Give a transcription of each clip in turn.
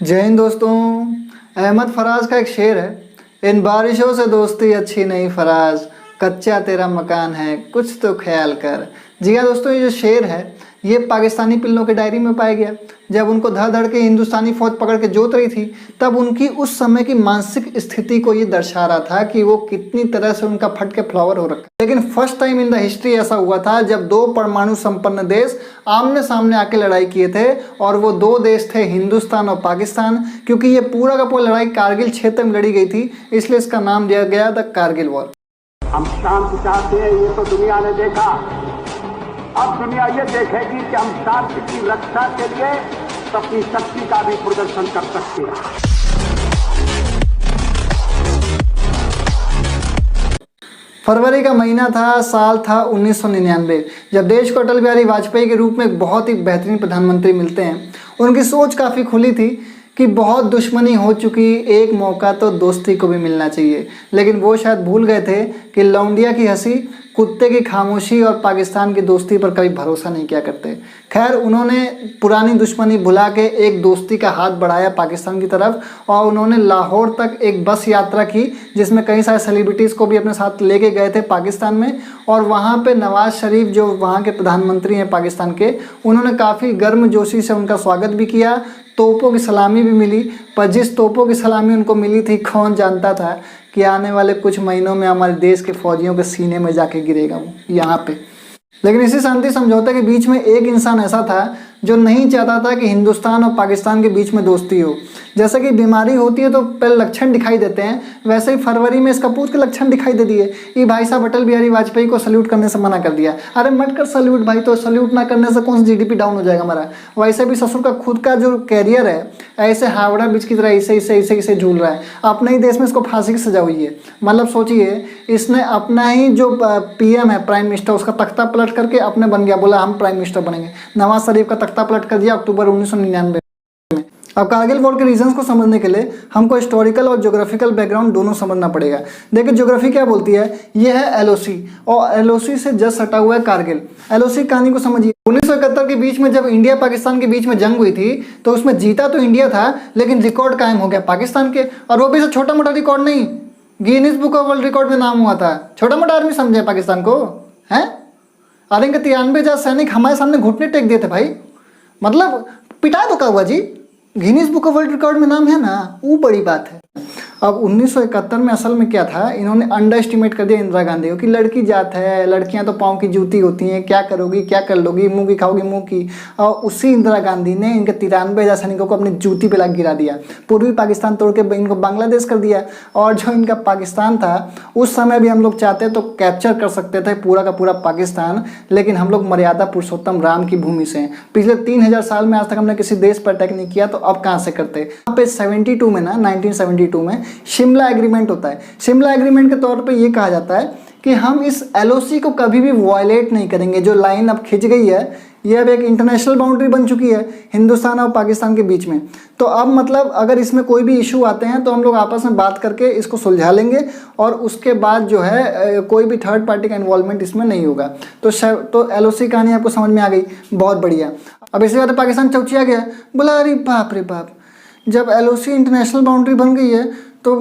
जय हिंद दोस्तों। अहमद फराज का एक शेर है, इन बारिशों से दोस्ती अच्छी नहीं फराज, कच्चा तेरा मकान है कुछ तो ख्याल कर। जी हाँ दोस्तों, ये जो शेर है ये पाकिस्तानी पिल्लों के डायरी में पाया गया। जब उनको धड़ धड़ के हिंदुस्तानी फौज पकड़ के जोत रही थी तब उनकी उस समय की मानसिक स्थिति को ये दर्शा रहा था कि वो कितनी तरह से उनका फट के फ्लावर हो रखा है। लेकिन first time in the history ऐसा हुआ था जब दो परमाणु संपन्न देश आमने सामने आके लड़ाई किए थे, और वो दो देश थे हिंदुस्तान और पाकिस्तान। क्योंकि ये पूरा का पूरा लड़ाई कारगिल क्षेत्र में लड़ी गई थी, इसलिए इसका नाम दिया गया द कारगिल वॉर। हम शांति चाहते हैं, ये तो दुनिया ने देखा। अब दुनिया ये देखेगी कि हम शांति की रक्षा के लिए अपनी शक्ति का भी प्रदर्शन कर सकते हैं। फरवरी का महीना था, साल था 1999, जब देश को अटल बिहारी वाजपेयी के रूप में एक बहुत ही बेहतरीन प्रधानमंत्री मिलते हैं। उनकी सोच काफ़ी खुली थी कि बहुत दुश्मनी हो चुकी, एक मौका तो दोस्ती को भी मिलना चाहिए। लेकिन वो शायद भूल गए थे कि लौंडिया की हंसी, कुत्ते की खामोशी और पाकिस्तान की दोस्ती पर कभी भरोसा नहीं किया करते। खैर, उन्होंने पुरानी दुश्मनी भुला के एक दोस्ती का हाथ बढ़ाया पाकिस्तान की तरफ, और उन्होंने लाहौर तक एक बस यात्रा की जिसमें कई सारे सेलिब्रिटीज़ को भी अपने साथ लेके गए थे पाकिस्तान में। और वहाँ पे नवाज़ शरीफ जो वहाँ के प्रधानमंत्री हैं पाकिस्तान के, उन्होंने काफ़ी गर्मजोशी से उनका स्वागत भी किया। तोपों की सलामी भी मिली, पर जिस तोपों की सलामी उनको मिली थी, कौन जानता था कि आने वाले कुछ महीनों में हमारे देश के फौजियों के सीने में जाके गिरेगा वो यहाँ पे। लेकिन इसी शांति समझौते के बीच में एक इंसान ऐसा था जो नहीं चाहता था कि हिंदुस्तान और पाकिस्तान के बीच में दोस्ती हो। जैसे कि बीमारी होती है तो पहले लक्षण दिखाई देते हैं, वैसे ही फरवरी में इसका पूछ के लक्षण दिखाई दे दिए। ये भाई साहब अटल बिहारी वाजपेयी को सल्यूट करने से मना कर दिया। अरे मत कर सल्यूट भाई, तो सल्यूट ना करने से कौन सा जीडीपी डाउन हो जाएगा हमारा। वैसे भी ससुर का खुद का जो कैरियर है ऐसे हावड़ा ब्रिज की तरह ऐसे झूल रहा है। अपने ही देश में इसको फांसी की सजा हुई है। मतलब सोचिए, इसने अपना ही जो पीएम है, प्राइम मिनिस्टर, उसका तख्ता पलट करके अपने बन गया, बोला हम प्राइम मिनिस्टर बनेंगे। नवाज शरीफ का तख्ता पलट कर दिया अक्टूबर 1999 में। अब कारगिल वॉर के रीजंस को समझने के लिए हमको हिस्टोरिकल और ज्योग्राफिकल बैकग्राउंड दोनों समझना पड़ेगा। देखिए, ज्योग्राफी क्या बोलती है, ये है एलओसी, और एलओसी से जस्ट सटा हुआ है कारगिल। एलओसी कहानी को समझिए। 1971 के बीच में जब इंडिया पाकिस्तान के बीच में जंग हुई थी तो उसमें जीता तो इंडिया था, लेकिन रिकॉर्ड कायम हो गया पाकिस्तान के, और वो भी से छोटा मोटा रिकॉर्ड नहीं, Guinness book of world record में नाम हुआ था। छोटा मोटा आर्मी समझे पाकिस्तान को, है? अरे 93,000 सैनिक हमारे सामने घुटने टेक दिए थे भाई। मतलब पिटा तो क्या हुआ जी, Guinness book of world record में नाम है ना, वो बड़ी बात है। अब 1971 में असल में क्या था, इन्होंने अंडर एस्टिमेट कर दिया इंदिरा गांधी को कि लड़की जात है, लड़कियां तो पाँव की जूती होती हैं, क्या करोगी, क्या कर लोगी, मुंह की खाओगी मुंह की। और उसी इंदिरा गांधी ने इनके 93,000 सैनिकों को अपनी जूती पे ला गिरा दिया, पूर्वी पाकिस्तान तोड़ के इनको बांग्लादेश कर दिया। और जो इनका पाकिस्तान था उस समय भी हम लोग चाहते तो कैप्चर कर सकते थे पूरा का पूरा पाकिस्तान, लेकिन हम लोग मर्यादा पुरुषोत्तम राम की भूमि से हैं। पिछले 3000 साल में आज तक हमने किसी देश पर अटैक नहीं किया, तो अब कहाँ से करते। यहाँ पे 72 में ना, 1972 में शिमला एग्रीमेंट होता है। शिमला एग्रीमेंट के तौर पे ये कहा जाता है कि हम इस एलओसी को कभी भी वायलेट नहीं करेंगे। जो लाइन अब खिंच गई है, ये अब एक इंटरनेशनल बाउंड्री बन चुकी है हिंदुस्तान और पाकिस्तान के बीच में। तो अब मतलब अगर इसमें कोई भी इशू आते हैं तो हम लोग आपस में बात करके इसको सुलझा लेंगे, और उसके बाद जो है कोई भी थर्ड पार्टी का इन्वॉल्वमेंट इसमें नहीं होगा। तो एलओसी कहानी आपको समझ में आ गई, बहुत बढ़िया। अब इसी बात पाकिस्तान चौचिया गया, बोला अरे बाप रे बाप, जब एलओसी इंटरनेशनल बाउंड्री बन गई है तो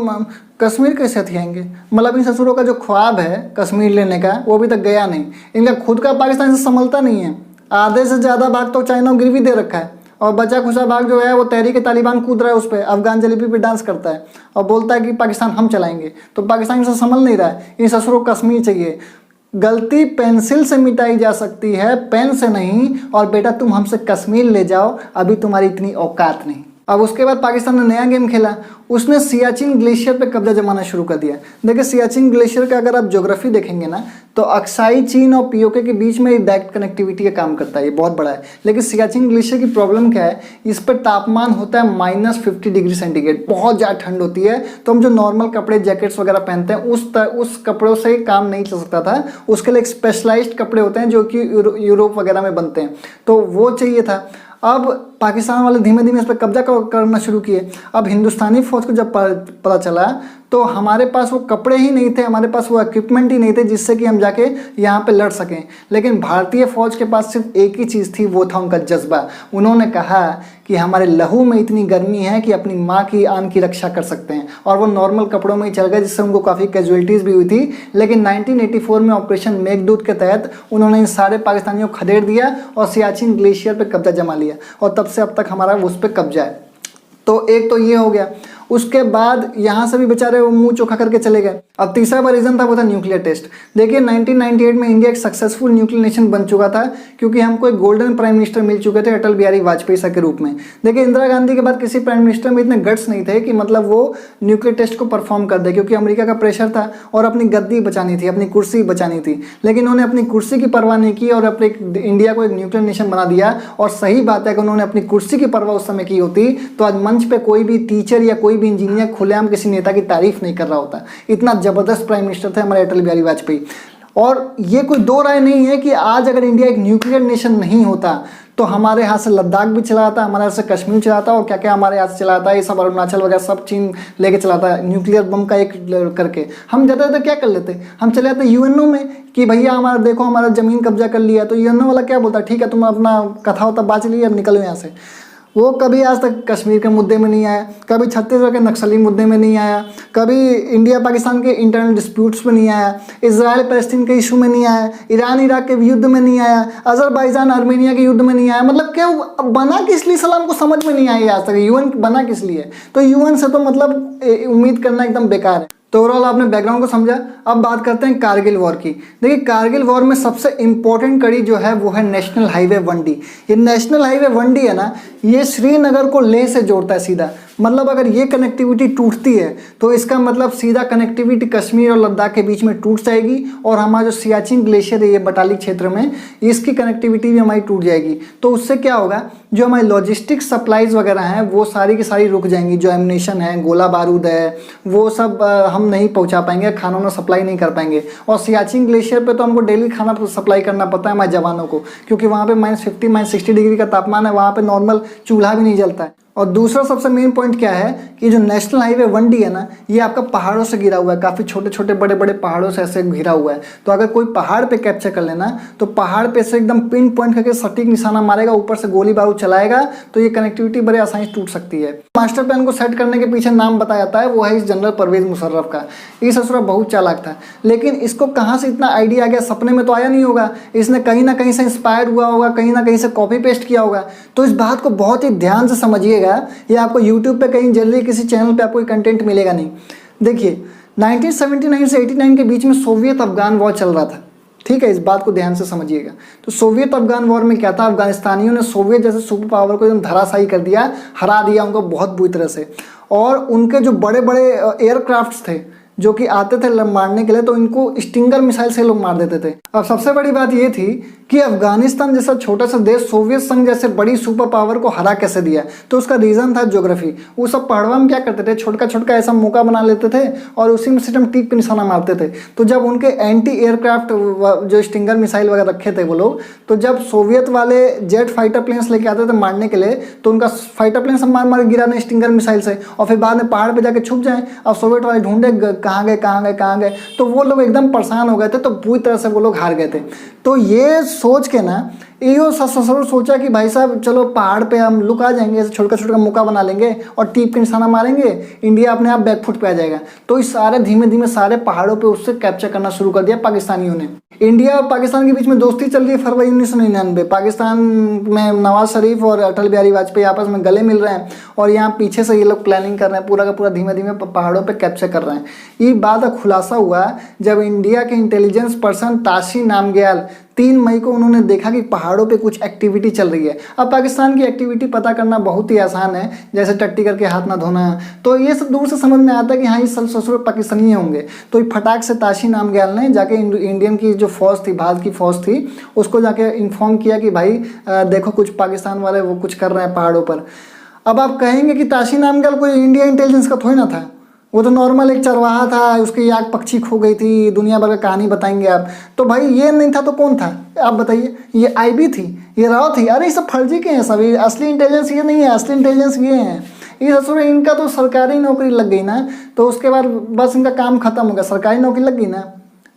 कश्मीर कैसे हथियाएंगे। मतलब इन ससुरों का जो ख्वाब है कश्मीर लेने का, वो अभी तक गया नहीं। इनका खुद का पाकिस्तान से संभलता नहीं है। आधे से ज़्यादा भाग तो चाइना गिरवी दे रखा है, और बचा खुचा भाग जो है वो तहरीक तालिबान कूद रहा है उस पर, अफगान जलेबी पे डांस करता है और बोलता है कि पाकिस्तान हम चलाएंगे। तो पाकिस्तान से संभल नहीं रहा है, इन ससुरों को कश्मीर चाहिए। गलती पेंसिल से मिटाई जा सकती है, पेन से नहीं। और बेटा तुम हमसे कश्मीर ले जाओ, अभी तुम्हारी इतनी औकात नहीं। अब उसके बाद पाकिस्तान ने नया गेम खेला, उसने सियाचिन ग्लेशियर पे कब्जा जमाना शुरू कर दिया। देखिए, सियाचिन ग्लेशियर का अगर आप ज्योग्राफी देखेंगे ना, तो अक्साई चीन और पीओके के बीच में डायरेक्ट कनेक्टिविटी का काम करता है, ये बहुत बड़ा है। लेकिन सियाचिन ग्लेशियर की प्रॉब्लम क्या है, इस पर तापमान होता है -50 डिग्री सेंटीग्रेड, बहुत ज़्यादा ठंड होती है। तो हम जो नॉर्मल कपड़े जैकेट्स वगैरह पहनते हैं उस कपड़ों से काम नहीं चल सकता था। उसके लिए एक स्पेशलाइज्ड कपड़े होते हैं जो कि यूरोप वगैरह में बनते हैं, तो वो चाहिए था। अब पाकिस्तान वाले धीमे धीमे इस पर कब्जा करना शुरू किए। अब हिंदुस्तानी फौज को जब पता चला तो हमारे पास वो कपड़े ही नहीं थे, हमारे पास वो इक्विपमेंट ही नहीं थे जिससे कि हम जाके यहाँ पे लड़ सकें। लेकिन भारतीय फौज के पास सिर्फ एक ही चीज़ थी, वो था उनका जज्बा। उन्होंने कहा कि हमारे लहू में इतनी गर्मी है कि अपनी माँ की आन की रक्षा कर सकते हैं, और वो नॉर्मल कपड़ों में ही चल गए, जिससे उनको काफ़ी कैजुअलिटीज़ भी हुई थी। लेकिन 1984 में ऑपरेशन मेघदूत के तहत उन्होंने इन सारे पाकिस्तानियों को खदेड़ दिया और सियाचिन ग्लेशियर पे कब्जा जमा लिया, और तब से अब तक हमारा उस पर कब्जा है। तो एक तो ये हो गया। उसके बाद यहाँ से भी बेचारे वो मुंह चोखा करके चले गए। अब तीसरा रीज़न था, वो था न्यूक्लियर टेस्ट। देखिए 1998 में इंडिया एक सक्सेसफुल न्यूक्लियर नेशन बन चुका था, क्योंकि हमको एक गोल्डन प्राइम मिनिस्टर मिल चुके थे अटल बिहारी वाजपेयी सर के रूप में। देखिए इंदिरा गांधी के बाद किसी प्राइम मिनिस्टर में इतने गट्स नहीं थे कि मतलब वो न्यूक्लियर टेस्ट को परफॉर्म कर दे, क्योंकि अमेरिका का प्रेशर था और अपनी गद्दी बचानी थी, अपनी कुर्सी बचानी थी। लेकिन उन्होंने अपनी कुर्सी की परवाह नहीं की और अपने इंडिया को एक न्यूक्लियर नेशन बना दिया। और सही बात है कि उन्होंने अपनी कुर्सी की परवाह उस समय की होती तो आज मंच पे कोई भी टीचर या कोई भी इंजीनियर खुलेआम किसी नेता की तारीफ नहीं कर रहा होता। इतना जबरदस्त प्राइम मिनिस्टर थे हमारे अटल बिहारी वाजपेयी। और ये कोई दो राय नहीं है कि आज अगर इंडिया एक न्यूक्लियर नेशन नहीं होता तो हमारे हाथ से लद्दाख भी चलाता, हमारे हाथ से कश्मीर चलाता, और क्या क्या हमारे हाथ से चलाता है, ये सब अरुणाचल वगैरह सब चीन लेके चलाता है न्यूक्लियर बम का एक करके। हम ज़्यादातर क्या कर लेते, हम चले जाते यूएनओ में कि भैया हमारा देखो हमारा ज़मीन कब्जा कर लिया। तो यूएनओ वाला क्या बोलता है, ठीक है तुम अपना कथा होता बाँच लिए, अब निकलो यहाँ से। वो कभी आज तक कश्मीर के मुद्दे में नहीं आया, कभी छत्तीसगढ़ के नक्सली मुद्दे में नहीं आया, कभी इंडिया पाकिस्तान के इंटरनल डिस्प्यूट्स में नहीं आया, इजराइल पैलेस्टीन के इशू में नहीं आया, ईरान इराक के युद्ध में नहीं आया, अजरबैजान आर्मेनिया के युद्ध में नहीं आया। मतलब क्या बना किस लिए सलाम को समझ में नहीं आई आज तक, यूएन बना किस लिए। तो यूएन से तो मतलब उम्मीद करना एकदम बेकार है। तो ओवरऑल आपने बैकग्राउंड को समझा। अब बात करते हैं कारगिल वॉर की। देखिए कारगिल वॉर में सबसे इंपॉर्टेंट कड़ी जो है वो है नेशनल हाईवे 1D। ये नेशनल हाईवे 1D है ना, ये श्रीनगर को लेह से जोड़ता है सीधा। मतलब अगर ये कनेक्टिविटी टूटती है तो इसका मतलब सीधा कनेक्टिविटी कश्मीर और लद्दाख के बीच में टूट जाएगी, और हमारा जो सियाचिन ग्लेशियर है ये बटालिक क्षेत्र में, इसकी कनेक्टिविटी भी हमारी टूट जाएगी। तो उससे क्या होगा, जो हमारी लॉजिस्टिक सप्लाईज वगैरह हैं वो सारी की सारी रुक जाएंगी। जो एमुनेशन है, गोला बारूद है, वो सब हम नहीं पहुंचा पाएंगे, खानों में सप्लाई नहीं कर पाएंगे। और सियाचिन ग्लेशियर पे तो हमको डेली खाना सप्लाई करना पड़ता है हमारे जवानों को, क्योंकि वहाँ पे -50 -60 डिग्री का तापमान है, वहाँ पे नॉर्मल चूल्हा भी नहीं जलता है। और दूसरा सबसे मेन पॉइंट क्या है कि जो नेशनल हाईवे 1D है ना, ये आपका पहाड़ों से घिरा हुआ है, काफ़ी छोटे छोटे बड़े बड़े पहाड़ों से ऐसे घिरा हुआ है। तो अगर कोई पहाड़ पे कैप्चर कर लेना तो पहाड़ पे से एकदम पिन पॉइंट करके सटीक निशाना मारेगा, ऊपर से गोली बारूद चलाएगा, तो ये कनेक्टिविटी बड़े आसानी से टूट सकती है। मास्टर प्लान को सेट करने के पीछे नाम बताया जाता है, वो है इस जनरल परवेज मुशर्रफ का। ये ससुरा बहुत चालाक था, लेकिन इसको कहाँ से इतना आइडिया आ गया, सपने में तो आया नहीं होगा, इसने कहीं ना कहीं से इंस्पायर हुआ होगा, कहीं ना कहीं से कॉपी पेस्ट किया होगा। तो इस बात को बहुत ही ध्यान से समझिएगा, ये आपको यूट्यूब पे कहीं जल्दी किसी चैनल पे आपको कंटेंट मिलेगा नहीं। देखिए 1979 से 89 के बीच में सोवियत अफगान वॉर चल रहा था, ठीक है, इस बात को ध्यान से समझिएगा। तो सोवियत अफगान वॉर में क्या था, अफगानिस्तानियों ने सोवियत जैसे सुपर पावर को एकदम धराशायी कर दिया, हरा दिया उनको बहुत बुरी तरह से। और उनके जो बड़े बड़े एयरक्राफ्ट्स थे जो कि आते थे मारने के लिए, तो इनको स्टिंगर मिसाइल से लोग मार देते थे। अब सबसे बड़ी बात ये थी कि अफगानिस्तान जैसा छोटा सा देश सोवियत संघ जैसे बड़ी सुपर पावर को हरा कैसे दिया। तो उसका रीज़न था ज्योग्राफी। वो सब पहाड़वा में क्या करते थे, छोटका छोटका ऐसा मौका बना लेते थे और उसी में सिस्टम टीप पे निशाना मारते थे। तो जब उनके एंटी एयरक्राफ्ट जो स्टिंगर मिसाइल वगैरह रखे थे वो लोग, तो जब सोवियत वाले जेट फाइटर प्लेन्स लेके आते थे मारने के लिए, तो उनका फाइटर प्लेन से मार मार गिरा नहीं स्टिंगर मिसाइल से, और फिर बाद में पहाड़ पर जाके छुप जाए। अब सोवियत वाले ढूंढे कहाँ गए कहाँ गए कहाँ गए, तो वो लोग एकदम परेशान हो गए थे। तो पूरी तरह से वो लोग हार गए थे। तो ये सोच के ना यो ससुर सोचा कि भाई साहब चलो पहाड़ पे हम लुक आ जाएंगे, ऐसे छोटा छोटा मौका बना लेंगे और टीप के निशाना मारेंगे, इंडिया अपने आप बैकफुट पे आ जाएगा। तो इस सारे धीमे धीमे सारे पहाड़ों पे उससे कैप्चर करना शुरू कर दिया पाकिस्तानियों ने। इंडिया और पाकिस्तान के बीच में दोस्ती चल रही है फरवरी 1999। पाकिस्तान में नवाज शरीफ और अटल बिहारी वाजपेयी आपस में गले मिल रहे हैं, और यहाँ पीछे से ये लोग प्लानिंग कर रहे हैं, पूरा का पूरा धीमे धीमे पहाड़ों पे कैप्चर कर रहे हैं। ये बात का खुलासा हुआ जब इंडिया के इंटेलिजेंस पर्सन ताशी नामग्याल 3 मई को उन्होंने देखा कि पहाड़ों पे कुछ एक्टिविटी चल रही है। अब पाकिस्तान की एक्टिविटी पता करना बहुत ही आसान है, जैसे टट्टी करके हाथ ना धोना, तो ये सब दूर से समझ में आता है कि हाँ ये सब ससुर पाकिस्तानी होंगे। तो ये फटाक से ताशी नामग्याल ने जाके इंडियन की जो फौज थी, भारत की फौज थी, उसको जाके इन्फॉर्म किया कि भाई देखो कुछ पाकिस्तान वाले वो कुछ कर रहे हैं पहाड़ों पर। अब आप कहेंगे कि ताशी नामग्याल कोई इंडिया इंटेलिजेंस का थोड़ी ना था, वो तो नॉर्मल एक चरवाहा था, उसकी आग पक्षी खो गई थी, दुनिया भर का कहानी बताएंगे आप। तो भाई ये नहीं था तो कौन था आप बताइए। ये IB थी, ये राव थी। अरे ये सब फर्जी के हैं सब, असली इंटेलिजेंस ये नहीं है, असली इंटेलिजेंस ये हैं। ये ससुर इनका तो सरकारी नौकरी लग गई ना, तो उसके बाद बस इनका काम खत्म हो गया, सरकारी नौकरी लग गई ना।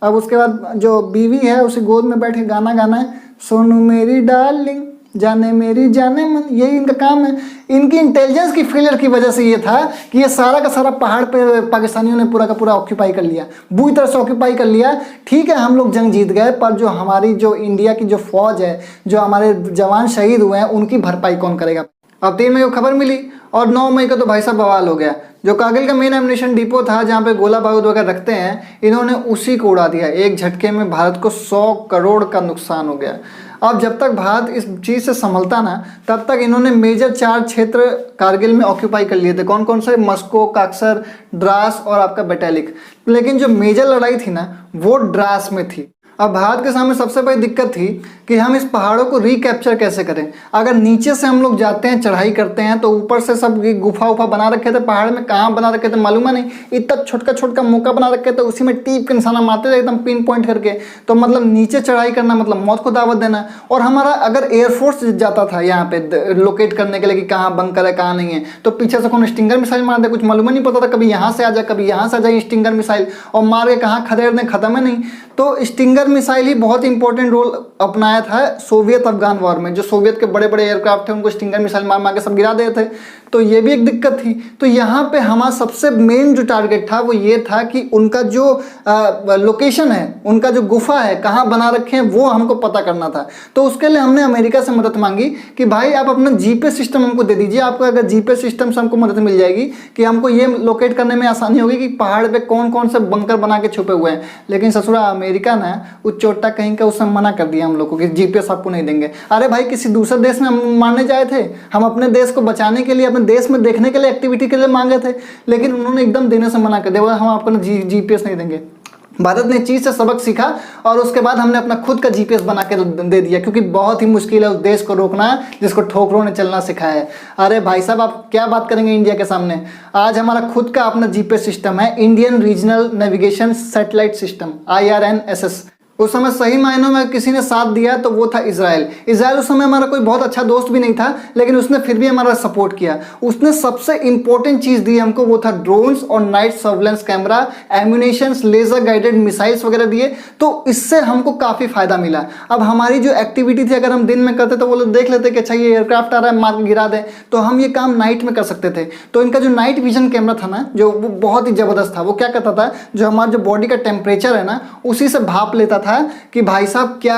अब उसके बाद जो बीवी है उसी गोद में बैठ के गाना गाना है, सोनू मेरी डार्लिंग जाने मेरी जाने मन, यही इनका काम है। इनकी इंटेलिजेंस की फेलियर की वजह से ये था कि ये सारा का सारा पहाड़ पे पाकिस्तानियों ने पूरा का पूरा ऑक्यूपाई कर लिया, बुरी तरह से ऑक्यूपाई कर लिया। ठीक है हम लोग जंग जीत गए, पर जो हमारी जो इंडिया की जो फौज है, जो हमारे जवान शहीद हुए हैं, उनकी भरपाई कौन करेगा। अब 3 मई को खबर मिली और 9 मई को तो भाई साहब बवाल हो गया। जो कारगिल का मेन एम्युनिशन डिपो था जहाँ पे गोला बारूद वगैरह रखते हैं, इन्होंने उसी को उड़ा दिया। एक झटके में भारत को 100 करोड़ का नुकसान हो गया। अब जब तक भारत इस चीज़ से संभलता ना, तब तक इन्होंने मेजर 4 क्षेत्र कारगिल में ऑक्यूपाई कर लिए थे। कौन कौन से? मस्को, काक्सर, द्रास और आपका बैटालिक। लेकिन जो मेजर लड़ाई थी ना, वो द्रास में थी। अब भारत के सामने सबसे बड़ी दिक्कत थी कि हम इस पहाड़ों को रिकैप्चर कैसे करें। अगर नीचे से हम लोग जाते हैं, चढ़ाई करते हैं, तो ऊपर से सब गुफा उफा बना रखे थे पहाड़ में, कहाँ बना रखे थे मालूम है नहीं, इतना छोटका छोटका मौका बना रखे थे, उसी में टीप के निशाना मारते थे एकदम पिन पॉइंट करके। तो मतलब नीचे चढ़ाई करना मतलब मौत को दावत देना। और हमारा अगर एयरफोर्स जाता था यहाँ पे लोकेट करने के लिए कि कहाँ बंकर है कहाँ नहीं है, तो पीछे से कौन स्टिंगर मिसाइल मार दे, कुछ मालूम नहीं पता था, कभी यहाँ से आ जाए कभी यहाँ से आ जाए स्टिंगर मिसाइल, और मार के कहाँ खदेड़ दें, खत्म है नहीं। तो स्टिंगर मिसाइल ही बहुत इंपॉर्टेंट रोल अपनाया था सोवियत अफगान वॉर में। जो सोवियत के बड़े बड़े एयरक्राफ्ट थे उनको स्टिंगर मिसाइल मार मार के सब गिरा देते थे। तो ये भी एक दिक्कत थी। तो यहाँ पे हमारा सबसे मेन जो टारगेट था वो ये था कि उनका जो लोकेशन है, उनका जो गुफा है, कहाँ बना रखे हैं, वो हमको पता करना था। तो उसके लिए हमने अमेरिका से मदद मांगी कि भाई आप अपना जीपीएस सिस्टम हमको दे दीजिए। आपको अगर जीपीएस सिस्टम से हमको मदद मिल जाएगी कि हमको ये लोकेट करने में आसानी होगी कि पहाड़ पे कौन कौन से बंकर बना के छुपे हुए हैं। लेकिन ससुरा अमेरिका ने उस चोटा कहीं का उसने मना कर दिया हम लोग को कि जीपीएस आपको नहीं देंगे। अरे भाई किसी दूसरे देश में हम मारने जाए थे, हम अपने देश को बचाने के लिए, अपने देश में देखने के लिए, एक्टिविटी के लिए मांगे थे, लेकिन उन्होंने एकदम देने से मना कर दिया, बोला हम आपको जीपीएस नहीं देंगे। भारत ने चीज़ से सबक सीखा और उसके बाद हमने अपना खुद का जीपीएस बना के दे दिया, क्योंकि बहुत ही मुश्किल है उस देश को रोकना जिसको ठोकरों ने चलना सिखाया है। अरे भाई साहब आप क्या बात करेंगे इंडिया के सामने। आज हमारा खुद का अपना जीपीएस सिस्टम है, Indian regional navigation satellite system, IRNSS। उस समय सही मायनों में किसी ने साथ दिया तो वो था इजराइल। इजराइल उस समय हमारा कोई बहुत अच्छा दोस्त भी नहीं था, लेकिन उसने फिर भी हमारा सपोर्ट किया। उसने सबसे इंपॉर्टेंट चीज़ दी हमको, वो था ड्रोन्स और night surveillance camera, ammunitions, laser guided missiles वगैरह दिए। तो इससे हमको काफ़ी फायदा मिला। अब हमारी जो एक्टिविटी थी, अगर हम दिन में करते तो वो लोग देख लेते कि अच्छा ये एयरक्राफ्ट आ रहा है, मार के गिरा दें, तो हम ये काम नाइट में कर सकते थे। तो इनका जो नाइट विजन कैमरा था ना, जो वो बहुत ही ज़बरदस्त था। वो क्या करता था, जो हमारा जो बॉडी का टेम्परेचर है ना, उसी से भाप लेता था कि भाई साहब क्या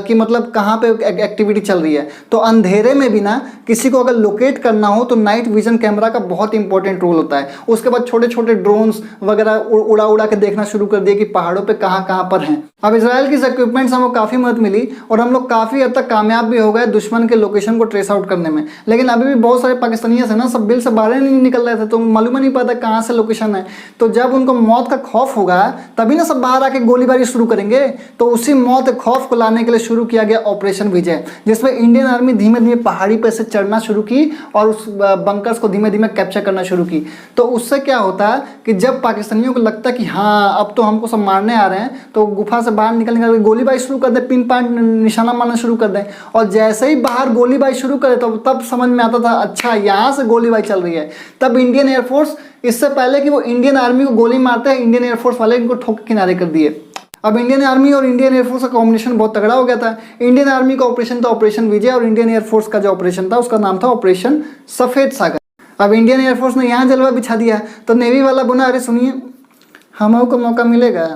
कि मतलब कहाँ पे एक्टिविटी चल रही है। तो अंधेरे में भी ना किसी को अगर लोकेट करना हो तो नाइट विजन कैमरा का बहुत इंपॉर्टेंट रोल होता है। उसके बाद छोटे छोटे ड्रोन्स वगैरह उड़ा उड़ा के देखना शुरू कर दिए कि पहाड़ों पे कहाँ कहाँ पर हैं। अब इजराइल की इक्विपमेंट्स हमको काफ़ी मदद मिली और हम लोग काफ़ी हद तक कामयाब भी हो गए दुश्मन के लोकेशन को ट्रेस आउट करने में। लेकिन अभी भी बहुत सारे पाकिस्तानियों से ना सब बिल से बाहर नहीं निकल रहे थे, तो मालूम नहीं पता कहाँ से लोकेशन है। तो जब उनको मौत का खौफ होगा तभी ना सब बाहर आके गोलीबारी शुरू करेंगे। तो उसी मौत खौफ को लाने के लिए शुरू किया गया ऑपरेशन विजय, जिसमें इंडियन आर्मी धीमे धीमे पहाड़ी पर से चढ़ना शुरू की और उस बंकर्स को धीमे धीमे कैप्चर करना शुरू की। तो उससे क्या होता है कि जब पाकिस्तानियों को लगता है कि हाँ अब तो हमको सब मारने आ रहे हैं, तो गुफा से बाहर निकल निकल के गोलीबारी शुरू कर दे, पिन पॉइंट निशाना मारना शुरू कर दें। और जैसे ही बाहर गोलीबारी शुरू करे तो तब समझ में आता था अच्छा यहाँ से गोलीबारी चल रही है। तब इंडियन एयरफोर्स, इससे पहले कि वो इंडियन आर्मी को गोली मारते हैं, इंडियन एयरफोर्स वाले इनको ठोक किनारे कर दिए। अब इंडियन आर्मी और इंडियन एयरफोर्स का कॉम्बिनेशन बहुत तगड़ा हो गया था। इंडियन आर्मी का ऑपरेशन था ऑपरेशन विजय और इंडियन एयरफोर्स का जो ऑपरेशन था उसका नाम था ऑपरेशन सफ़ेद सागर। अब इंडियन एयरफोर्स ने यहाँ जलवा बिछा दिया तो नेवी वाला बोला अरे सुनिए हम को मौका मिलेगा।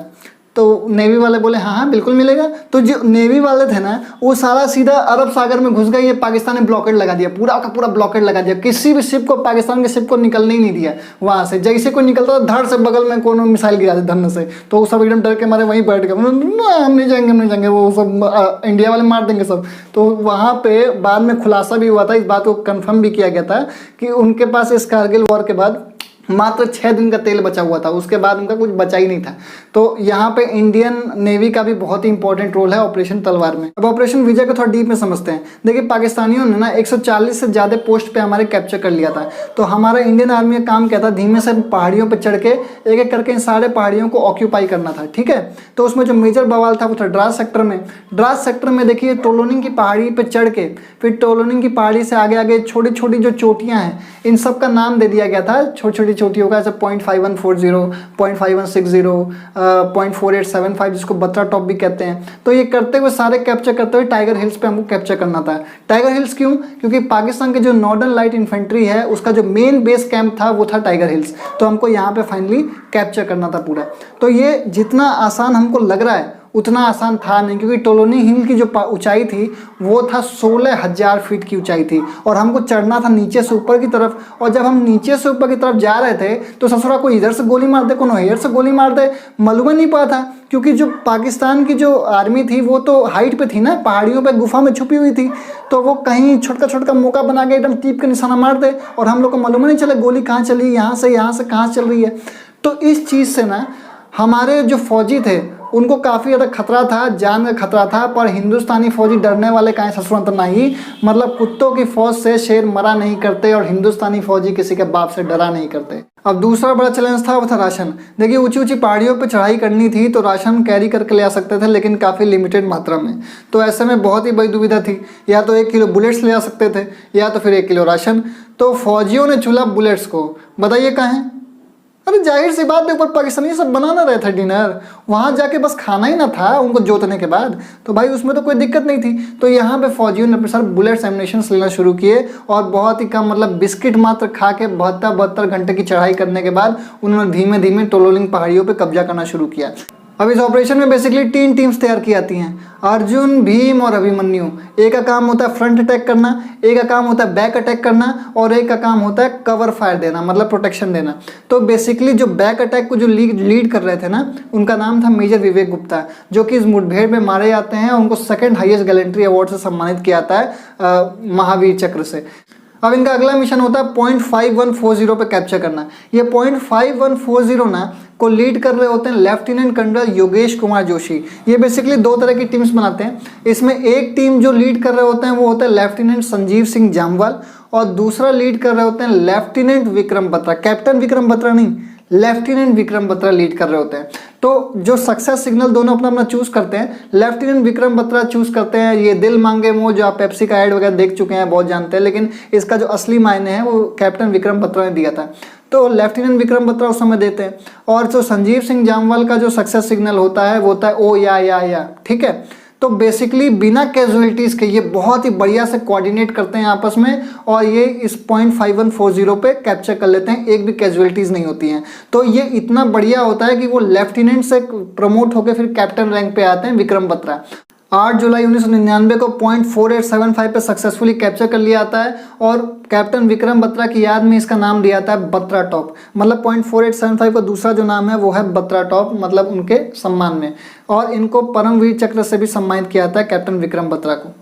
तो नेवी वाले बोले हाँ हाँ बिल्कुल मिलेगा। तो जो नेवी वाले थे ना वो सारा सीधा अरब सागर में घुस गए। ये पाकिस्तान ने ब्लॉकेड लगा दिया, पूरा का पूरा ब्लॉकेड लगा दिया। किसी भी शिप को, पाकिस्तान के शिप को निकलने ही नहीं दिया वहाँ से। जैसे कोई निकलता था धड़ से बगल में कोनो मिसाइल गिरा दे धरने से, तो वो सब एकदम डर के मारे वहीं बैठ गए, हम नहीं जाएंगे हम नहीं जाएंगे, वो सब इंडिया वाले मार देंगे सब। तो वहाँ पे बाद में खुलासा भी हुआ था, इस बात को कन्फर्म भी किया गया था कि उनके पास इस कारगिल वॉर के बाद मात्र 6 दिन का तेल बचा हुआ था, उसके बाद उनका कुछ बचा ही नहीं था। तो यहाँ पे इंडियन नेवी का भी बहुत ही इंपॉर्टेंट रोल है ऑपरेशन तलवार में। अब ऑपरेशन विजय को थोड़ा डीप में समझते हैं। देखिए, पाकिस्तानियों ने ना 140 से ज़्यादा पोस्ट पे हमारे कैप्चर कर लिया था। तो हमारा इंडियन आर्मी का काम क्या था, धीमे से पहाड़ियों पर चढ़ के एक एक करके इन सारे पहाड़ियों को ऑक्यूपाई करना था, ठीक है। तो उसमें जो मेजर बवाल था वो था द्रास सेक्टर में। द्रास सेक्टर में देखिए, टोलोनिंग की पहाड़ी पर चढ़ के फिर टोलोनिंग की पहाड़ी से आगे आगे छोटी छोटी जो चोटियाँ हैं, इन सब का नाम दे दिया गया था छोटी छोटी चोटियों का, जैसे 0.5140, 0.5160, 0.4875, जिसको बत्रा टॉप भी कहते हैं। तो ये करते हुए सारे कैप्चर करते हुए टाइगर हिल्स पे हमको कैप्चर करना था। टाइगर हिल्स क्यों? क्योंकि पाकिस्तान के जो नॉर्दर्न लाइट इन्फेंट्री है उसका जो मेन बेस कैंप था वो था टाइगर हिल्स। तो हमको यहाँ पे फाइनली कैप्चर करना था पूरा। तो ये जितना आसान हमको लग रहा है उतना आसान था नहीं, क्योंकि टोलोनी हिल की जो ऊंचाई थी वो था 16,000 फीट की ऊंचाई थी, और हमको चढ़ना था नीचे से ऊपर की तरफ। और जब हम नीचे से ऊपर की तरफ जा रहे थे तो ससुरा कोई इधर से गोली मार दे, कोनो इधर से गोली मार दे, मालूम नहीं पड़ा था। क्योंकि जो पाकिस्तान की जो आर्मी थी वो तो हाइट पे थी ना, पहाड़ियों पे गुफा में छुपी हुई थी। तो वो कहीं छोटा छोटा मौका बना के एकदम टीप के निशाना मार दे और हम लोग को मालूम नहीं चले गोली कहाँ चली, यहाँ से कहाँ चल रही है। तो इस चीज़ से ना हमारे जो फौजी थे उनको काफ़ी ज़्यादा खतरा था, जान का खतरा था। पर हिंदुस्तानी फौजी डरने वाले काहे ससुरंत नहीं, मतलब कुत्तों की फौज से शेर मरा नहीं करते, और हिंदुस्तानी फौजी किसी के बाप से डरा नहीं करते। अब दूसरा बड़ा चैलेंज था वो था राशन। देखिए, ऊंची ऊंची पहाड़ियों पे चढ़ाई करनी थी तो राशन कैरी करके ले आ सकते थे, लेकिन काफ़ी लिमिटेड मात्रा में। तो ऐसे में बहुत ही बड़ी दुविधा थी, या तो 1 किलो बुलेट्स ले आ सकते थे या तो फिर 1 किलो राशन। तो फौजियों ने चुना बुलेट्स को। बताइए कहाँ? अरे जाहिर सी बात है, ऊपर पाकिस्तानी सब बनाना रहे थे डिनर, वहाँ जाके बस खाना ही ना था उनको जोतने के बाद। तो भाई उसमें तो कोई दिक्कत नहीं थी। तो यहाँ पे फौजियों ने अपने सारे बुलेट्स एमुनेशन लेना शुरू किए, और बहुत ही कम मतलब बिस्किट मात्र खा के 72 घंटे की चढ़ाई करने के बाद उन्होंने धीमे धीमे टोलोलिंग पहाड़ियों पर कब्जा करना शुरू किया। अब इस ऑपरेशन में बेसिकली 3 टीम्स तैयार की जाती हैं, अर्जुन, भीम और अभिमन्यु। एक का काम होता है फ्रंट अटैक करना, एक का काम होता है बैक अटैक करना, और एक का काम होता है कवर फायर देना, मतलब प्रोटेक्शन देना। तो बेसिकली जो बैक अटैक को जो लीड कर रहे थे ना, उनका नाम था मेजर विवेक गुप्ता, जो कि इस मुठभेड़ में मारे जाते हैं। उनको 2nd हाईएस्ट गैलेंट्री अवार्ड से सम्मानित किया जाता है, महावीर चक्र से। अब इनका अगला मिशन होता है 0.5140 पे कैप्चर करना। ये 0.5140 ना को लीड कर रहे होते हैं लेफ्टिनेंट कर्नल योगेश कुमार जोशी। ये बेसिकली 2 तरह की टीम्स बनाते हैं। इसमें एक टीम जो लीड कर रहे होते हैं वो होता है लेफ्टिनेंट संजीव सिंह जामवाल, और दूसरा लीड कर रहे होते हैं लेफ्टिनेंट विक्रम बत्रा। कैप्टन विक्रम बत्रा नहीं, लेफ्टिनेंट विक्रम बत्रा लीड कर रहे होते हैं। तो जो सक्सेस सिग्नल दोनों अपना अपना चूज करते हैं, लेफ्टिनेंट विक्रम बत्रा चूज करते हैं ये दिल मांगे मोह, जो आप पेप्सी का ऐड वगैरह देख चुके हैं, बहुत जानते हैं, लेकिन इसका जो असली मायने है वो कैप्टन विक्रम बत्रा ने दिया था। तो लेफ्टिनेंट विक्रम बत्रा उस समय देते हैं। और जो संजीव सिंह जामवाल का जो सक्सेस सिग्नल होता है वो होता है ओ या, ठीक है। तो बेसिकली बिना कैजुअलिटीज़ के ये बहुत ही बढ़िया से कोऑर्डिनेट करते हैं आपस में, और ये इस 0.5140 पे कैप्चर कर लेते हैं, एक भी कैजुअलिटीज़ नहीं होती हैं। तो ये इतना बढ़िया होता है कि वो लेफ्टिनेंट से प्रमोट होकर फिर कैप्टन रैंक पे आते हैं विक्रम बत्रा। 8 जुलाई 1999 को 0.4875 पे सक्सेसफुली कैप्चर कर लिया जाता है, और कैप्टन विक्रम बत्रा की याद में इसका नाम दिया जाता है बत्रा टॉप। मतलब 0.4875 का दूसरा जो नाम है वो है बत्रा टॉप, मतलब उनके सम्मान में। और इनको परमवीर चक्र से भी सम्मानित किया जाता है कैप्टन विक्रम बत्रा को।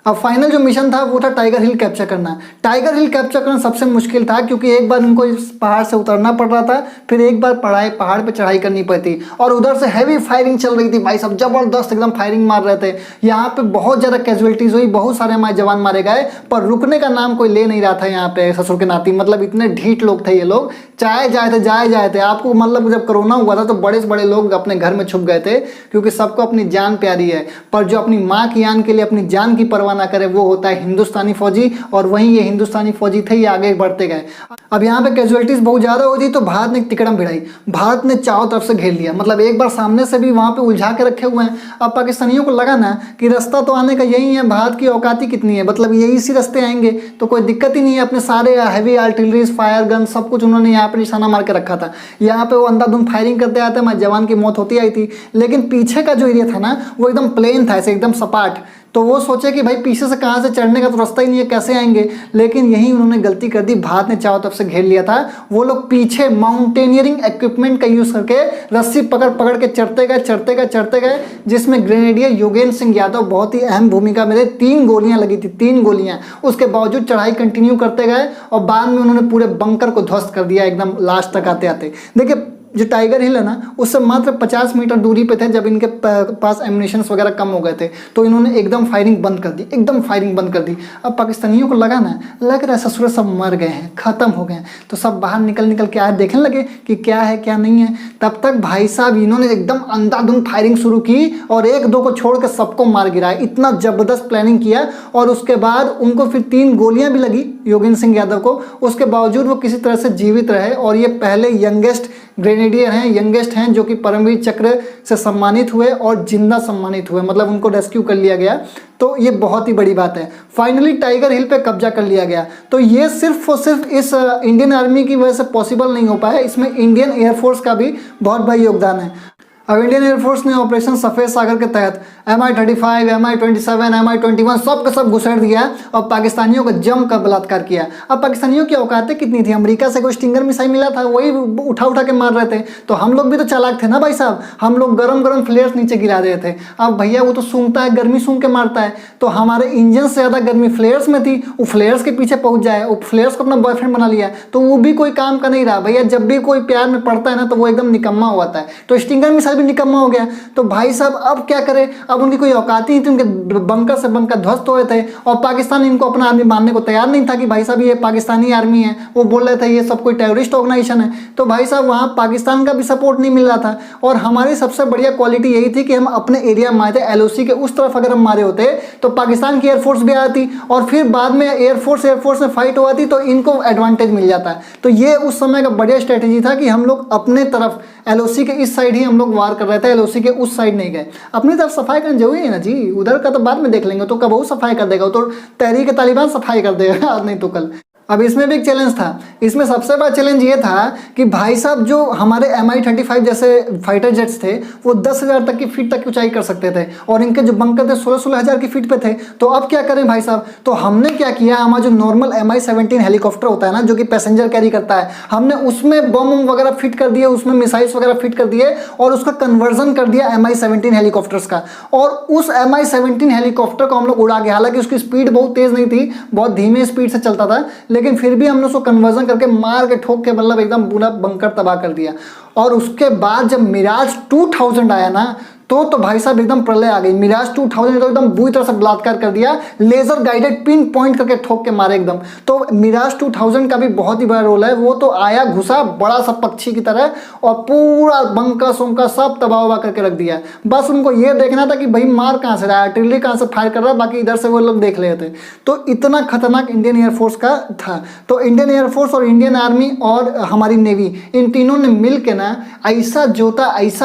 अब फाइनल जो मिशन था वो था टाइगर हिल कैप्चर करना। टाइगर हिल कैप्चर करना सबसे मुश्किल था, क्योंकि एक बार उनको इस पहाड़ से उतरना पड़ रहा था, फिर एक बार पहाड़ पे चढ़ाई करनी पड़ती, और उधर से हैवी फायरिंग चल रही थी। भाई सब जबरदस्त एकदम फायरिंग मार रहे थे। यहाँ पे बहुत ज़्यादा कैजुअलिटीज़ हुई, बहुत सारे हमारे जवान मारे गए, पर रुकने का नाम कोई ले नहीं रहा था यहाँ पे ससुर के नाती। मतलब इतने ढीठ लोग थे ये लोग, जाए जाए थे। आपको मतलब जब कोरोना हुआ था तो बड़े से बड़े लोग अपने घर में छुप गए थे, क्योंकि सबको अपनी जान प्यारी है। पर जो अपनी माँ की आन के लिए अपनी जान की परवाह ना करे वो होता है हिंदुस्तानी फौजी, और वहीं ये हिंदुस्तानी फौजी थे, ये आगे बढ़ते गए। अब यहाँ पे कैजुअलिटीज बहुत ज़्यादा हो गई तो भारत ने तिकड़म भिड़ाई। भारत ने चारों तरफ से घेर लिया, मतलब एक बार सामने से भी वहाँ पे उलझा के रखे हुए हैं। अब पाकिस्तानियों को लगा ना कि रास्ता तो आने का यही है, भारत की औकाती कितनी है, मतलब यही इसी रास्ते आएंगे तो कोई दिक्कत ही नहीं है। अपने सारे हैवी आर्टिलरीज, फायर गन सब कुछ उन्होंने यहाँ पे निशाना मार के रखा था। यहाँ पे वो अंधाधुंध फायरिंग करते आते हमारे जवान की मौत होती आई थी। लेकिन पीछे का जो एरिया था ना वो एकदम प्लेन था, ऐसे एकदम सपाट। तो वो सोचे कि भाई पीछे से कहाँ से चढ़ने का तो रास्ता ही नहीं है, कैसे आएंगे। लेकिन यही उन्होंने गलती कर दी, भारत ने चारों तरफ से घेर लिया था। वो लोग पीछे माउंटेनियरिंग इक्विपमेंट का यूज़ करके रस्सी पकड़ पकड़ के चढ़ते गए, जिसमें ग्रेनेडियर योगेंद्र सिंह यादव बहुत ही अहम भूमिका में थे। 3 गोलियां लगी थी, 3 गोलियां। उसके बावजूद चढ़ाई कंटिन्यू करते गए और बाद में उन्होंने पूरे बंकर को ध्वस्त कर दिया एकदम लास्ट तक आते आते। देखिए जो टाइगर हिल है ना, उससे मात्र 50 मीटर दूरी पे थे जब इनके पास एम्युनिशंस वगैरह कम हो गए थे, तो इन्होंने एकदम फायरिंग बंद कर दी, एकदम फायरिंग बंद कर दी। अब पाकिस्तानियों को लग रहा है ससुर सब मर गए हैं, ख़त्म हो गए हैं, तो सब बाहर निकल के आए, देखने लगे कि क्या है क्या नहीं है। तब तक भाई साहब इन्होंने एकदम अंधाधुंध फायरिंग शुरू की और 1-2 को छोड़ के सबको मार गिराया। इतना ज़बरदस्त प्लानिंग किया और उसके बाद उनको फिर 3 गोलियाँ भी लगी योगेंद्र सिंह यादव को। उसके बावजूद वो किसी तरह से जीवित रहे और ये पहले यंगेस्ट ग्रेनेडियर हैं, यंगेस्ट हैं जो कि परमवीर चक्र से सम्मानित हुए और जिंदा सम्मानित हुए, मतलब उनको रेस्क्यू कर लिया गया। तो ये बहुत ही बड़ी बात है। फाइनली टाइगर हिल पे कब्जा कर लिया गया। तो ये सिर्फ और सिर्फ इस इंडियन आर्मी की वजह से पॉसिबल नहीं हो पाया, इसमें इंडियन एयरफोर्स का भी बहुत बड़ा योगदान है। अब इंडियन एयरफोर्स ने ऑपरेशन सफ़ेद सागर के तहत MI-35, MI-27, MI-21 सब का सब घुसेड़ दिया और पाकिस्तानियों को जमकर बलात्कार किया। अब पाकिस्तानियों की औकातें कितनी थी, अमेरिका से कोई स्टिंगर मिसाइल मिला था, वही उठा के मार रहे थे। तो हम लोग भी तो चालाक थे ना भाई साहब, हम लोग गरम फ्लेयर्स नीचे गिरा रहे थे। अब भैया वो तो सूंघता है, गर्मी सूंघ के मारता है, तो हमारे इंजन से ज़्यादा गर्मी फ्लेयर्स में थी। वो फ्लेयर्स के पीछे पहुँच जाए, वो फ्लेयर्स को अपना बॉयफ्रेंड बना लिया, तो वो भी कोई काम का नहीं रहा भैया। जब भी कोई प्यार में पड़ता है ना तो वो एकदम निकम्मा होता है, तो स्टिंगर मिसाइल भी निकम्मा हो गया। तो भाई साहब अब क्या करें, अब उनकी कोई औकात ही नहीं थी, उनके बंकर से बंकर ध्वस्त हुए थे और पाकिस्तान इनको अपना आर्मी मानने को तैयार नहीं था कि भाई साहब ये पाकिस्तानी आर्मी है। वो बोल रहे थे ये सब कोई टेररिस्ट ऑर्गेनाइजेशन है। तो भाई साहब वहाँ पाकिस्तान का भी सपोर्ट नहीं मिल रहा था और हमारी सबसे बढ़िया क्वालिटी यही थी कि हम अपने एरिया में आए थे। LOC के उस तरफ अगर हम मारे होते तो पाकिस्तान की एयरफोर्स भी आती और फिर बाद में एयरफोर्स में फाइट हुआ थी तो इनको एडवांटेज मिल जाता। तो ये उस समय का बढ़िया स्ट्रेटेजी था कि हम लोग अपने तरफ LOC के इस साइड ही हम लोग वार कर रहे थे, LOC के उस साइड नहीं गए। अपनी तरफ सफाई करना जरूरी है ना जी, उधर का तो बाद में देख लेंगे, तो कब वो सफाई कर देगा, तो तहरीक तालिबान सफाई कर देगा आज नहीं तो कल। अब इसमें भी एक चैलेंज था। इसमें सबसे बड़ा चैलेंज ये था कि भाई साहब जो हमारे MI-35 जैसे फाइटर जेट्स थे वो 10,000 तक की फीट तक की ऊंचाई कर सकते थे और इनके जो बंकर थे 16,000 हज़ार की फीट पे थे। तो अब क्या करें भाई साहब, तो हमने क्या किया, हमारा जो नॉर्मल MI-17 हेलीकॉप्टर होता है ना जो कि पैसेंजर कैरी करता है, हमने उसमें बम वगैरह फिट कर दिए, उसमें मिसाइल्स वगैरह फिट कर दिए और उसका कन्वर्जन कर दिया MI-17 हेलीकॉप्टर्स का। और उस MI-17 हेलीकॉप्टर को हम लोग उड़ा के, हालांकि उसकी स्पीड बहुत तेज़ नहीं थी, बहुत धीमे स्पीड से चलता था, लेकिन फिर भी हमने उसको कन्वर्जन करके मार के ठोक के मतलब एकदम पूरा बंकर तबाह कर दिया। और उसके बाद जब मिराज 2000 आया ना तो भाई साहब एकदम प्रलय आ गई। मिराज 2000 ने तो एकदम बुरी तरह से बलात्कार कर दिया, लेजर गाइडेड पिन पॉइंट करके ठोक के मारे एकदम। तो मिराज 2000 का भी बहुत ही बड़ा रोल है। वो तो आया घुसा बड़ा सा पक्षी की तरह और पूरा बंका सोंका सब तबाह वबाह करके रख दिया। बस उनको ये देखना था कि भाई मार कहाँ से रहा है, आर्टिलरी कहाँ से फायर कर रहा है, बाकी इधर से वो लोग देख रहे थे। तो इतना खतरनाक इंडियन एयरफोर्स का था। तो इंडियन एयरफोर्स और इंडियन आर्मी और हमारी नेवी, इन तीनों ने मिल के ना ऐसा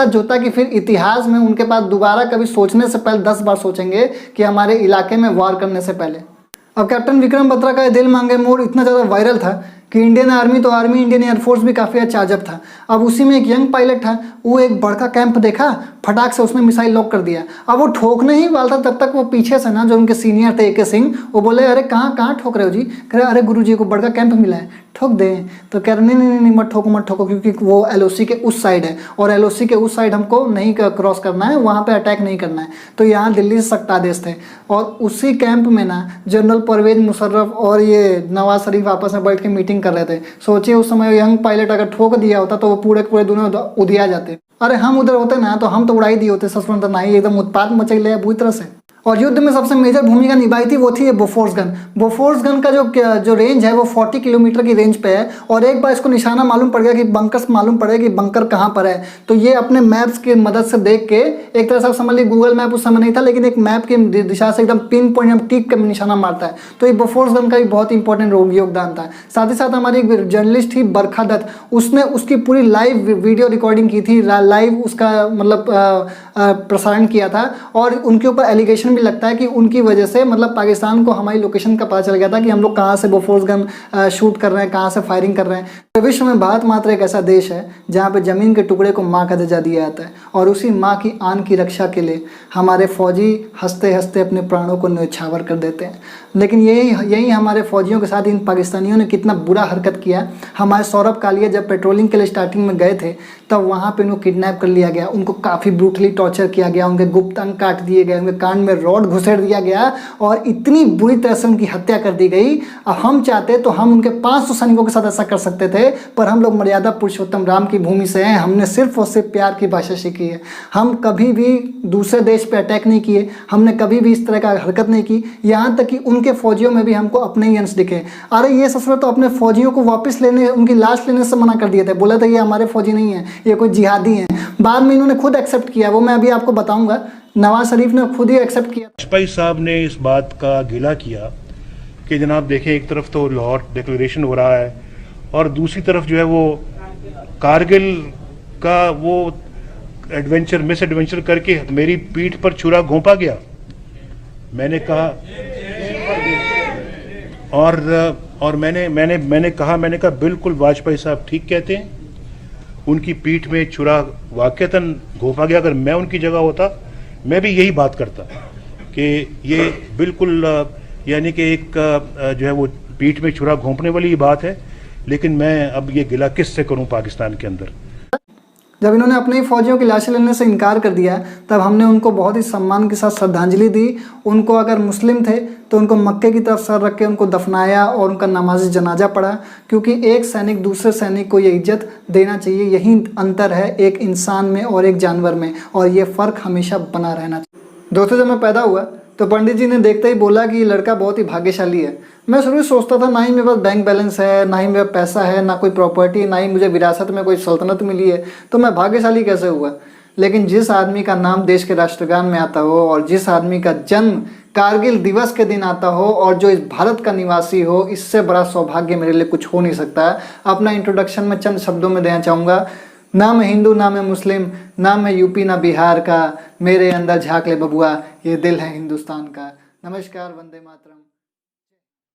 जोता कि फिर इतिहास में उनके पास दोबारा कभी सोचने से पहले 10 बार सोचेंगे कि हमारे इलाके में वार करने से पहले। अब कैप्टन विक्रम बत्रा का दिल मांगे मोर इतना ज़्यादा वायरल था कि इंडियन आर्मी तो आर्मी, इंडियन एयरफोर्स भी काफ़ी चाजब था। अब उसी में एक यंग पायलट था, वो एक बड़का कैंप देखा, फटाक से उसने मिसाइल लॉक कर दिया। अब वो ठोकने ही वाला था तब तक वो पीछे से ना जो उनके सीनियर थे AK सिंह, वो बोले अरे कहाँ ठोक रहे हो जी? कह रहे अरे गुरुजी को बड़का कैंप मिला है, ठोक दें। तो कह रहे नहीं मत ठोको क्योंकि वो LOC के उस साइड है और LOC के उस साइड हमको नहीं क्रॉस करना है, वहाँ पे अटैक नहीं करना है। तो यहाँ दिल्ली से सख्त आदेश थे और उसी कैंप में ना जनरल परवेज मुशर्रफ और ये नवाज शरीफ आपस में बैठ के मीटिंग कर रहे थे। सोचिए उस समय यंग पायलट अगर ठोक दिया होता तो वो पूरे दुनिया उदिया जाते। अरे हम उधर होते ना तो हम तो उड़ाई दिए होते, सस्पेंड ना ही एकदम उत्पात मचल है बुरी तरह से। और युद्ध में सबसे मेजर भूमिका निभाई थी वो थी ये बोफोर्स गन। बोफोर्स गन का जो रेंज है वो 40 किलोमीटर की रेंज पे है और एक बार इसको निशाना मालूम पड़ गया कि बंकर्स मालूम पड़ गया कि बंकर कहाँ पर है, तो ये अपने मैप्स की मदद से देख के, एक तरह से समझ लीजिए गूगल मैप उस समय नहीं था लेकिन एक मैप की दिशा से एकदम पिन पॉइंट टिक के निशाना मारता है। तो ये बोफोर्स गन का भी बहुत इंपॉर्टेंट योगदान था। साथ ही साथ हमारी एक जर्नलिस्ट थी बरखा दत्त, उसने उसकी पूरी लाइव वीडियो रिकॉर्डिंग की थी, लाइव उसका मतलब प्रसारण किया था और उनके ऊपर एलिगेशन लोकेशन भी लगता है कि उनकी वजह से मतलब पाकिस्तान को हमारी लोकेशन का पता चल गया था कि हम लोग कहाँ से बोफोर्स गन शूट कर रहे हैं, कहाँ से फायरिंग कर रहे हैं। तो विश्व में भारत मात्र एक ऐसा देश है जहाँ पे ज़मीन के टुकड़े को माँ का दर्जा दिया जाता है, और उसी माँ की आन की रक्षा के लिए हमारे फौजी हंसते हंसते अपने प्राणों को न्यौछावर कर देते हैं। लेकिन यही हमारे फौजियों के साथ इन पाकिस्तानियों ने कितना बुरा हरकत किया। हमारे सौरभ कालिया जब पेट्रोलिंग के लिए स्टार्टिंग में गए थे तब वहाँ पे उनको किडनैप कर लिया गया, उनको काफ़ी ब्रूटली टॉर्चर किया गया, उनके गुप्त अंग काट दिए गए, उनके कान में रॉड घुसेड़ दिया गया और इतनी बुरी तरह से उनकी हत्या कर दी गई। अब हम चाहते तो हम उनके 500 सैनिकों के साथ ऐसा कर सकते थे, पर हम लोग मर्यादा पुरुषोत्तम राम की भूमि से हैं। हमने सिर्फ और सिर्फ प्यार की भाषा सीखी है। हम कभी भी दूसरे देश पे अटैक नहीं किए, हमने कभी भी इस तरह का हरकत नहीं की, यहाँ तक कि उनके फौजियों में भी हमको अपने ही अंश दिखे। अरे ये ससुर तो अपने फौजियों को वापस लेने, उनकी लाश लेने से मना कर दिए थे, बोला था ये हमारे फौजी नहीं है, ये कोई जिहादी हैं। बाद में इन्होंने खुद एक्सेप्ट किया, वो मैं अभी आपको बताऊंगा। नवाज शरीफ ने खुद ही एक्सेप्ट किया। वाजपेयी साहब ने इस बात का गिला किया कि जनाब देखें, एक तरफ तो लाहौर डिक्लेरेशन हो रहा है और दूसरी तरफ जो है वो कारगिल का वो मिस एडवेंचर करके मेरी पीठ पर छुरा घोंपा गया। मैंने कहा और मैंने कहा बिल्कुल वाजपेयी साहब ठीक कहते हैं, उनकी पीठ में छुरा वाकईतन घोंपा गया। अगर मैं उनकी जगह होता मैं भी यही बात करता कि ये बिल्कुल यानी कि एक जो है वो पीठ में छुरा घोंपने वाली बात है। लेकिन मैं अब ये गिला किससे करूं पाकिस्तान के अंदर। जब इन्होंने अपने ही फौजियों की लाशें लेने से इनकार कर दिया तब हमने उनको बहुत ही सम्मान के साथ श्रद्धांजलि दी। उनको अगर मुस्लिम थे तो उनको मक्के की तरफ सर रख के उनको दफनाया और उनका नमाज जनाजा पढ़ा, क्योंकि एक सैनिक दूसरे सैनिक को ये इज्जत देना चाहिए। यही अंतर है एक इंसान में और एक जानवर में, और ये फ़र्क हमेशा बना रहना चाहिए। दोस्तों, जब मैं पैदा हुआ तो पंडित जी ने देखते ही बोला कि ये लड़का बहुत ही भाग्यशाली है। मैं शुरू से सोचता था ना ही मेरे पास बैंक बैलेंस है, ना ही मेरा पैसा है, ना कोई प्रॉपर्टी, ना ही मुझे विरासत में कोई सल्तनत मिली है, तो मैं भाग्यशाली कैसे हुआ। लेकिन जिस आदमी का नाम देश के राष्ट्रगान में आता हो और जिस आदमी का जन्म कारगिल दिवस के दिन आता हो और जो इस भारत का निवासी हो, इससे बड़ा सौभाग्य मेरे लिए कुछ हो नहीं सकता। अपना इंट्रोडक्शन में चंद शब्दों में देना चाहूँगा। ना मैं हिंदू, ना मैं मुस्लिम, ना मैं यूपी, ना बिहार का, मेरे अंदर झाँक ले बबुआ, ये दिल है हिंदुस्तान का। नमस्कार, वंदे मातरम।